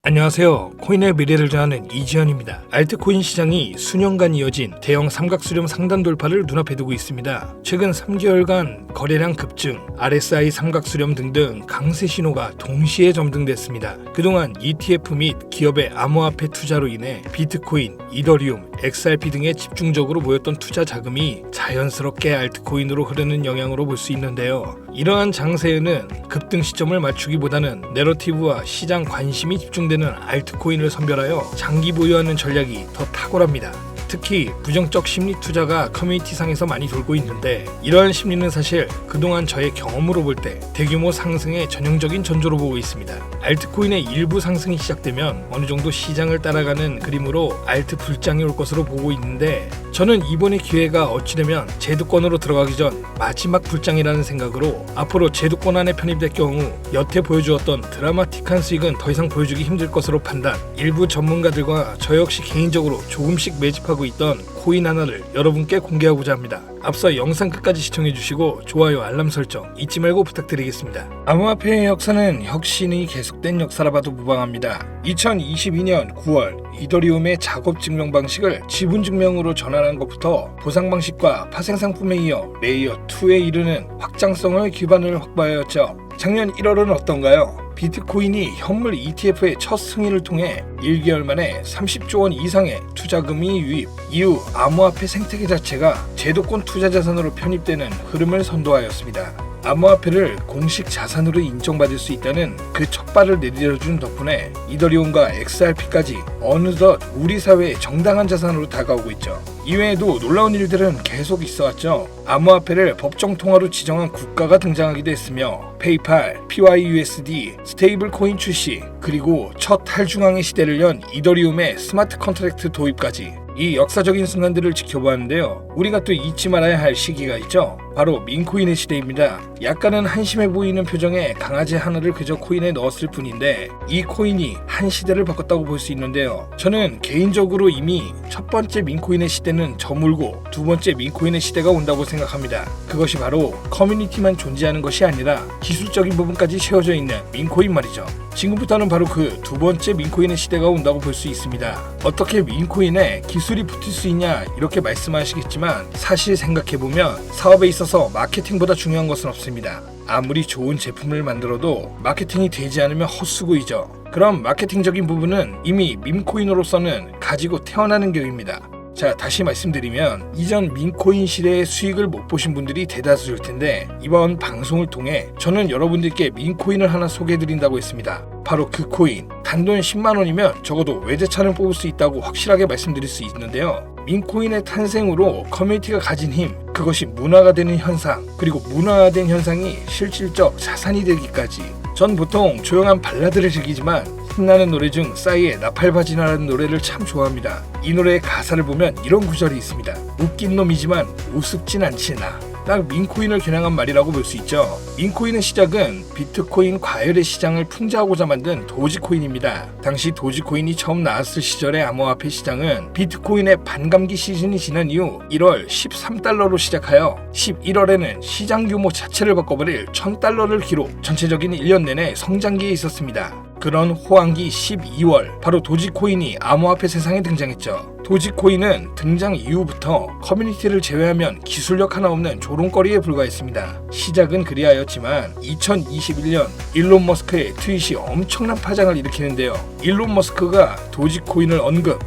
안녕하세요. 코인의 미래를 정하는 이지현입니다. 알트코인 시장이 수년간 이어진 대형 삼각수렴 상단 돌파를 눈앞에 두고 있습니다. 최근 3개월간 거래량 급증, RSI 삼각수렴 등등 강세 신호가 동시에 점등됐습니다. 그동안 ETF 및 기업의 암호화폐 투자로 인해 비트코인, 이더리움, XRP 등에 집중적으로 모였던 투자 자금이 자연스럽게 알트코인으로 흐르는 영향으로 볼 수 있는데요. 이러한 장세에는 급등 시점을 맞추기보다는 내러티브와 시장 관심이 집중되는 알트코인을 선별하여 장기 보유하는 전략이 더 탁월합니다. 특히 부정적 심리 투자가 커뮤니티상에서 많이 돌고 있는데, 이러한 심리는 사실 그동안 저의 경험으로 볼 때 대규모 상승의 전형적인 전조로 보고 있습니다. 알트코인의 일부 상승이 시작되면 어느 정도 시장을 따라가는 그림으로 알트 불장이 올 것으로 보고 있는데, 저는 이번의 기회가 어찌되면 제도권으로 들어가기 전 마지막 불장이라는 생각으로 앞으로 제도권 안에 편입될 경우 여태 보여주었던 드라마틱한 수익은 더 이상 보여주기 힘들 것으로 판단, 일부 전문가들과 저 역시 개인적으로 조금씩 매집하고 있던 코인 하나를 여러분께 공개하고자 합니다. 앞서 영상 끝까지 시청해주시고 좋아요, 알람 설정 잊지 말고 부탁드리겠습니다. 암호화폐의 역사는 혁신이 계속된 역사라 봐도 무방합니다. 2022년 9월 이더리움의 작업 증명 방식을 지분 증명으로 전환한 것부터 보상 방식과 파생 상품에 이어 레이어 2에 이르는 확장성을 기반을 확보하였죠. 작년 1월은 어떤가요? 비트코인이 현물 ETF의 첫 승인을 통해 1개월 만에 30조 원 이상의 투자금이 유입, 이후 암호화폐 생태계 자체가 제도권 투자 자산으로 편입되는 흐름을 선도하였습니다. 암호화폐를 공식 자산으로 인정받을 수 있다는 그 첫 발을 내디뎌준 덕분에 이더리움과 XRP까지 어느덧 우리 사회의 정당한 자산으로 다가오고 있죠. 이외에도 놀라운 일들은 계속 있어왔죠. 암호화폐를 법정 통화로 지정한 국가가 등장하기도 했으며, 페이팔, PYUSD, 스테이블 코인 출시, 그리고 첫 탈중앙의 시대를 연 이더리움의 스마트 컨트랙트 도입까지 이 역사적인 순간들을 지켜보았는데요. 우리가 또 잊지 말아야 할 시기가 있죠. 바로 민코인의 시대입니다. 약간은 한심해 보이는 표정에 강아지 하나를 그저 코인에 넣었을 뿐인데, 이 코인이 한 시대를 바꿨다고 볼 수 있는데요. 저는 개인적으로 이미 첫 번째 민코인의 시대는 저물고 두 번째 민코인의 시대가 온다고 생각합니다. 그것이 바로 커뮤니티만 존재하는 것이 아니라 기술적인 부분까지 채워져 있는 민코인 말이죠. 지금부터는 바로 그 두 번째 민코인의 시대가 온다고 볼 수 있습니다. 어떻게 민코인에 기술이 붙을 수 있냐 이렇게 말씀하시겠지만, 사실 생각해보면 사업에 있어서 마케팅보다 중요한 것은 없습니다. 아무리 좋은 제품을 만들어도 마케팅이 되지 않으면 헛수고이죠. 그럼 마케팅적인 부분은 이미 밈코인으로서는 가지고 태어나는 격입니다. 자, 다시 말씀드리면 이전 민코인 시대의 수익을 못 보신 분들이 대다수일 텐데, 이번 방송을 통해 저는 여러분들께 민코인을 하나 소개해드린다고 했습니다. 바로 그 코인, 단돈 10만원이면 적어도 외제차를 뽑을 수 있다고 확실하게 말씀드릴 수 있는데요. 민코인의 탄생으로 커뮤니티가 가진 힘, 그것이 문화가 되는 현상, 그리고 문화화된 현상이 실질적 자산이 되기까지. 전 보통 조용한 발라드를 즐기지만 신나는 노래 중 싸이의 나팔바지나라는 노래를 참 좋아합니다. 이 노래의 가사를 보면 이런 구절이 있습니다. 웃긴 놈이지만 우습진 않지 나. 딱 민코인을 겨냥한 말이라고 볼 수 있죠. 민코인의 시작은 비트코인 과열의 시장을 풍자하고자 만든 도지코인입니다. 당시 도지코인이 처음 나왔을 시절의 암호화폐 시장은 비트코인의 반감기 시즌이 지난 이후 1월 13달러로 시작하여 11월에는 시장 규모 자체를 바꿔버릴 1000달러를 기록, 전체적인 1년 내내 성장기에 있었습니다. 그런 호황기 12월, 바로 도지코인이 암호화폐 세상에 등장했죠. 도지코인은 등장 이후부터 커뮤니티를 제외하면 기술력 하나 없는 조롱거리에 불과했습니다. 시작은 그리하였지만 2021년 일론 머스크의 트윗이 엄청난 파장을 일으키는데요. 일론 머스크가 도지코인을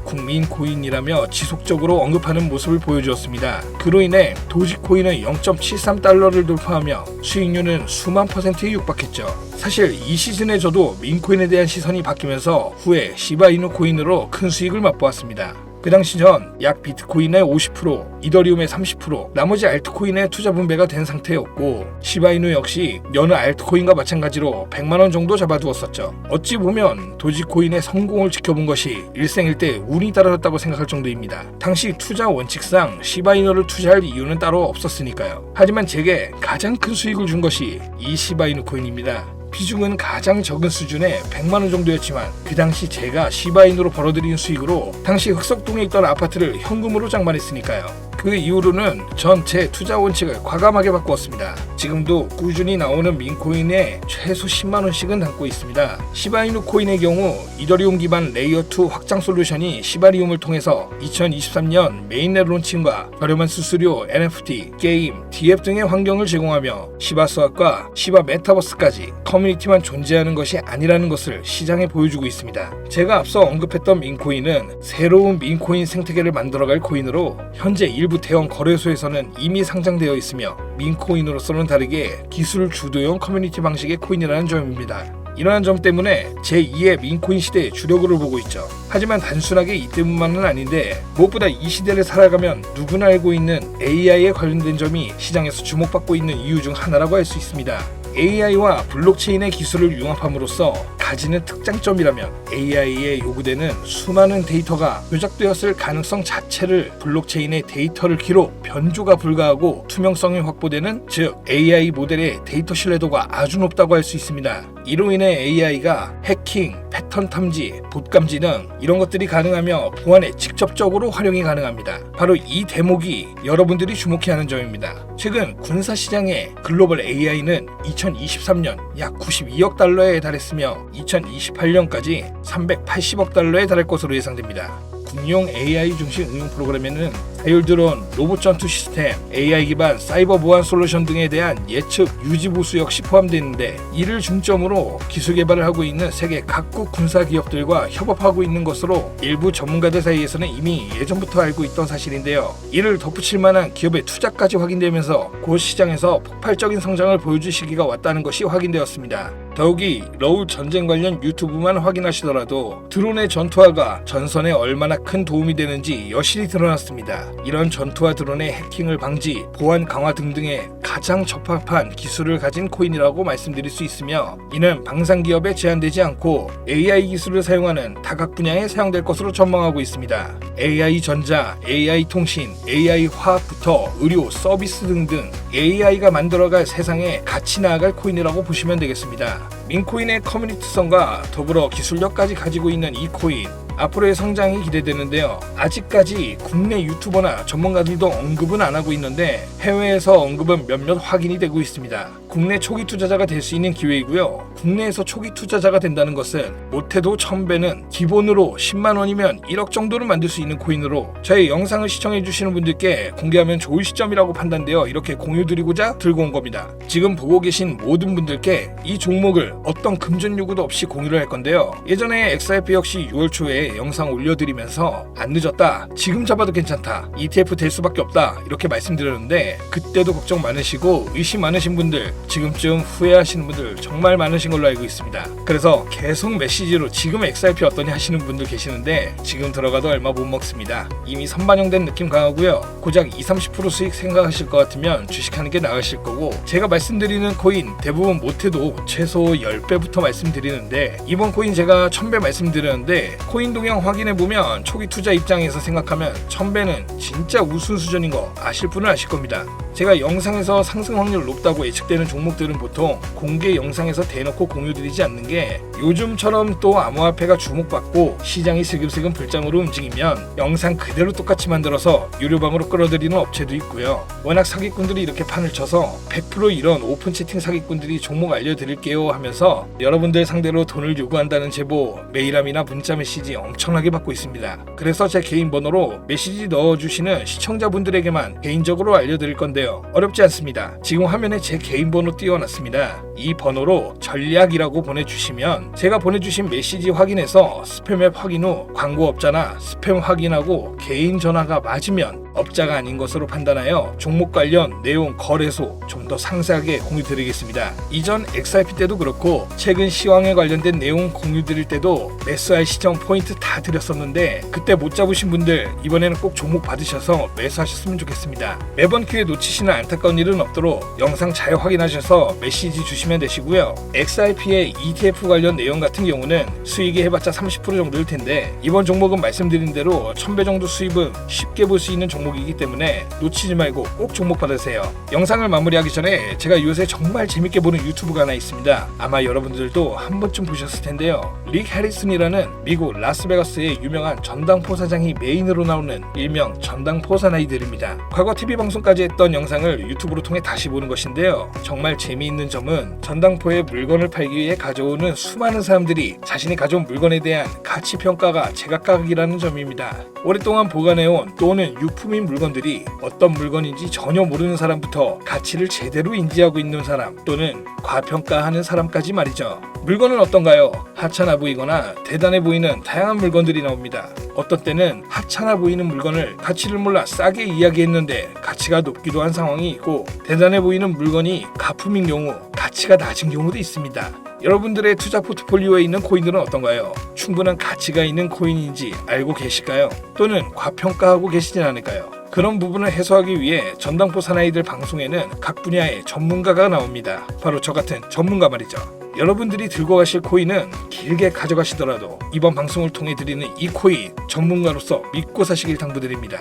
국민코인이라며 지속적으로 언급하는 모습을 보여주었습니다. 그로 인해 도지코인은 0.73달러를 돌파하며 수익률은 수만 %에 육박했죠. 사실 이 시즌에 저도 민코인에 대한 시선이 바뀌면서 후에 시바이누 코인으로 큰 수익을 맛보았습니다. 그 당시 전 약 비트코인의 50%, 이더리움의 30%, 나머지 알트코인의 투자 분배가 된 상태였고, 시바이누 역시 여느 알트코인과 마찬가지로 100만원 정도 잡아두었었죠. 어찌 보면 도지코인의 성공을 지켜본 것이 일생일대 운이 따라졌다고 생각할 정도입니다. 당시 투자 원칙상 시바이누를 투자할 이유는 따로 없었으니까요. 하지만 제게 가장 큰 수익을 준 것이 이 시바이누 코인입니다. 비중은 가장 적은 수준의 100만원 정도였지만 그 당시 제가 시바인으로 벌어들인 수익으로 당시 흑석동에 있던 아파트를 현금으로 장만했으니까요. 그 이후로는 전 제 투자 원칙을 과감하게 바꾸었습니다. 지금도 꾸준히 나오는 민코인에 최소 10만원씩은 담고 있습니다. 시바이누 코인의 경우 이더리움 기반 레이어2 확장 솔루션이 시바리움을 통해서 2023년 메인넷 론칭과 저렴한 수수료, NFT, 게임, DF 등의 환경을 제공하며 시바 수학과 시바 메타버스까지 커뮤니티만 존재하는 것이 아니라는 것을 시장에 보여주고 있습니다. 제가 앞서 언급했던 민코인은 새로운 민코인 생태계를 만들어갈 코인으로 현재 일부 대형 거래소에서는 이미 상장되어 있으며 민코인으로서는 다르게 기술 주도형 커뮤니티 방식의 코인이라는 점입니다. 이러한 점 때문에 제2의 민코인 시대의 주력으로 보고 있죠. 하지만 단순하게 이 때문만은 아닌데 무엇보다 이 시대를 살아가면 누구나 알고 있는 AI에 관련된 점이 시장에서 주목받고 있는 이유 중 하나라고 할 수 있습니다. AI와 블록체인의 기술을 융합함으로써 가지는 특장점이라면 AI에 요구되는 수많은 데이터가 조작되었을 가능성 자체를 블록체인의 데이터를 기록, 변조가 불가하고 투명성이 확보되는, 즉 AI 모델의 데이터 신뢰도가 아주 높다고 할 수 있습니다. 이로 인해 AI가 해킹, 패턴 탐지, 봇 감지 등 이런 것들이 가능하며 보안에 직접적으로 활용이 가능합니다. 바로 이 대목이 여러분들이 주목해야 하는 점입니다. 최근 군사 시장의 글로벌 AI는 2023년 약 92억 달러에 달했으며 2028년까지 380억 달러에 달할 것으로 예상됩니다. 군용 AI 중심 응용 프로그램에는 자율드론, 로봇 전투 시스템, AI 기반 사이버 보안 솔루션 등에 대한 예측, 유지 보수 역시 포함되는데, 이를 중점으로 기술 개발을 하고 있는 세계 각국 군사 기업들과 협업하고 있는 것으로 일부 전문가들 사이에서는 이미 예전부터 알고 있던 사실인데요. 이를 덧붙일 만한 기업의 투자까지 확인되면서 곧 시장에서 폭발적인 성장을 보여줄 시기가 왔다는 것이 확인되었습니다. 더욱이 러울 전쟁 관련 유튜브만 확인하시더라도 드론의 전투화가 전선에 얼마나 큰 도움이 되는지 여실히 드러났습니다. 이런 전투화 드론의 해킹을 방지, 보안 강화 등등에 가장 적합한 기술을 가진 코인이라고 말씀드릴 수 있으며, 이는 방산기업에 제한되지 않고 AI 기술을 사용하는 다각 분야에 사용될 것으로 전망하고 있습니다. AI 전자, AI 통신, AI 화학부터 의료, 서비스 등등 AI가 만들어갈 세상에 같이 나아갈 코인이라고 보시면 되겠습니다. 민코인의 커뮤니티성과 더불어 기술력까지 가지고 있는 이 코인, 앞으로의 성장이 기대되는데요. 아직까지 국내 유튜버나 전문가들도 언급은 안 하고 있는데 해외에서 언급은 몇몇 확인이 되고 있습니다. 국내 초기 투자자가 될 수 있는 기회이고요. 국내에서 초기 투자자가 된다는 것은 못해도 1000배는 기본으로 10만 원이면 1억 정도를 만들 수 있는 코인으로 저희 영상을 시청해 주시는 분들께 공개하면 좋을 시점이라고 판단되어 이렇게 공유드리고자 들고 온 겁니다. 지금 보고 계신 모든 분들께 이 종목을 어떤 금전 요구도 없이 공유를 할 건데요. 예전에 XRP 역시 6월 초에 영상 올려드리면서 안 늦었다, 지금 잡아도 괜찮다, ETF 될 수밖에 없다 이렇게 말씀드렸는데, 그때도 걱정 많으시고 의심 많으신 분들, 지금쯤 후회하시는 분들 정말 많으신 걸로 알고 있습니다. 그래서 계속 메시지로 지금 XRP 어떠니 하시는 분들 계시는데 지금 들어가도 얼마 못 먹습니다. 이미 선반영된 느낌 강하고요. 고작 20-30% 수익 생각하실 것 같으면 주식하는 게 나으실 거고, 제가 말씀드리는 코인 대부분 못해도 최소 10배부터 말씀드리는데, 이번 코인 제가 1000배 말씀드렸는데 코인 동향 확인해보면 초기 투자 입장에서 생각하면 1000배는 진짜 우수 수준인 거 아실 분은 아실 겁니다. 제가 영상에서 상승 확률 높다고 예측되는 종목들은 보통 공개 영상에서 대놓고 공유드리지 않는 게, 요즘처럼 또 암호화폐가 주목받고 시장이 슬금슬금 불장으로 움직이면 영상 그대로 똑같이 만들어서 유료방으로 끌어들이는 업체도 있고요. 워낙 사기꾼들이 이렇게 판을 쳐서 100% 이런 오픈 채팅 사기꾼들이 종목 알려드릴게요 하면서 여러분들 상대로 돈을 요구한다는 제보, 메일함이나 문자 메시지 엄청나게 받고 있습니다. 그래서 제 개인 번호로 메시지 넣어주시는 시청자분들에게만 개인적으로 알려드릴 건데요. 어렵지 않습니다. 지금 화면에 제 개인 번호 띄워놨습니다. 이 번호로 전략이라고 보내주시면 제가 보내주신 메시지 확인해서 스팸 앱 확인 후 광고업자나 스팸 확인하고 개인 전화가 맞으면 업자가 아닌 것으로 판단하여 종목 관련 내용, 거래소 좀 더 상세하게 공유드리겠습니다. 이전 XRP 때도 그렇고 최근 시황에 관련된 내용 공유드릴 때도 매수할 시점 포인트 다 드렸었는데, 그때 못 잡으신 분들 이번에는 꼭 종목 받으셔서 매수하셨으면 좋겠습니다. 매번 기회 놓치시는 안타까운 일은 없도록 영상 잘 확인하셔서 메시지 주시면 되시고요. XRP의 ETF 관련 내용 같은 경우는 수익이 해봤자 30% 정도일 텐데, 이번 종목은 말씀드린 대로 1000배 정도 수입은 쉽게 볼 수 있는 종목이기 때문에 놓치지 말고 꼭 종목 받으세요. 영상을 마무리하기 전에 제가 요새 정말 재밌게 보는 유튜브가 하나 있습니다. 아마 여러분들도 한 번쯤 보셨을 텐데요. 릭 해리슨이라는 미국 라스베가스의 유명한 전당포 사장이 메인으로 나오는 일명 전당포 사나이들입니다. 과거 TV 방송까지 했던 영상을 유튜브로 통해 다시 보는 것인데요. 정말 재미있는 점은 전당포에 물건을 팔기 위해 가져오는 수많은 사람들이 자신이 가져온 물건에 대한 가치 평가가 제각각이라는 점입니다. 오랫동안 보관해온 또는 유품인 물건들이 어떤 물건인지 전혀 모르는 사람부터 가치를 제대로 인지하고 있는 사람 또는 과평가하는 사람까지 말이죠. 물건은 어떤가요? 하찮아 보이거나 대단해 보이는 다양한 물건들이 나옵니다. 어떤 때는 하찮아 보이는 물건을 가치를 몰라 싸게 이야기했는데 가치가 높기도 한 상황이 있고, 대단해 보이는 물건이 가품인 경우 가치가 낮은 경우도 있습니다. 여러분들의 투자 포트폴리오에 있는 코인들은 어떤가요? 충분한 가치가 있는 코인인지 알고 계실까요? 또는 과평가하고 계시진 않을까요? 그런 부분을 해소하기 위해 전당포 사나이들 방송에는 각 분야의 전문가가 나옵니다. 바로 저 같은 전문가 말이죠. 여러분들이 들고 가실 코인은 길게 가져가시더라도 이번 방송을 통해 드리는 이 코인 전문가로서 믿고 사시길 당부드립니다.